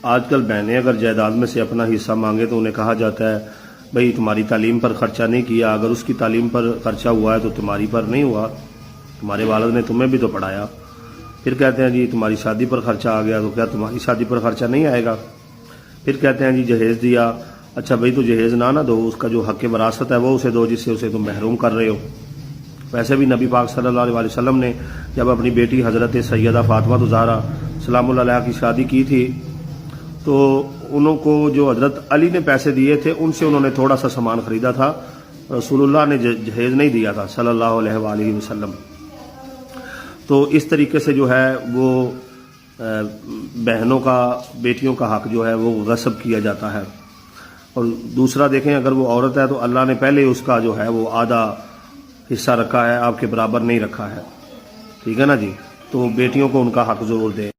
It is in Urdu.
آج کل بہنیں اگر جائیداد میں سے اپنا حصہ مانگے تو انہیں کہا جاتا ہے بھئی تمہاری تعلیم پر خرچہ نہیں کیا، اگر اس کی تعلیم پر خرچہ ہوا ہے تو تمہاری پر نہیں ہوا، تمہارے والد نے تمہیں بھی تو پڑھایا۔ پھر کہتے ہیں جی تمہاری شادی پر خرچہ آ گیا تو کیا تمہاری شادی پر خرچہ نہیں آئے گا؟ پھر کہتے ہیں جی جہیز دیا، اچھا بھئی تو جہیز نہ دو، اس کا جو حق وراثت ہے وہ اسے دو جس سے اسے تم محروم کر رہے ہو۔ ویسے بھی نبی پاک صلی اللہ علیہ وسلم نے جب اپنی بیٹی حضرت سیدہ فاطمہ الزہرا سلام اللہ علیہا کی شادی کی تھی تو انہوں کو جو حضرت علی نے پیسے دیے تھے ان سے انہوں نے تھوڑا سا سامان خریدا تھا، رسول اللہ نے جہیز نہیں دیا تھا صلی اللہ علیہ وآلہ وسلم۔ تو اس طریقے سے جو ہے وہ بہنوں کا، بیٹیوں کا حق جو ہے وہ غصب کیا جاتا ہے۔ اور دوسرا دیکھیں اگر وہ عورت ہے تو اللہ نے پہلے اس کا جو ہے وہ آدھا حصہ رکھا ہے، آپ کے برابر نہیں رکھا ہے، ٹھیک ہے نا جی؟ تو بیٹیوں کو ان کا حق ضرور دیں۔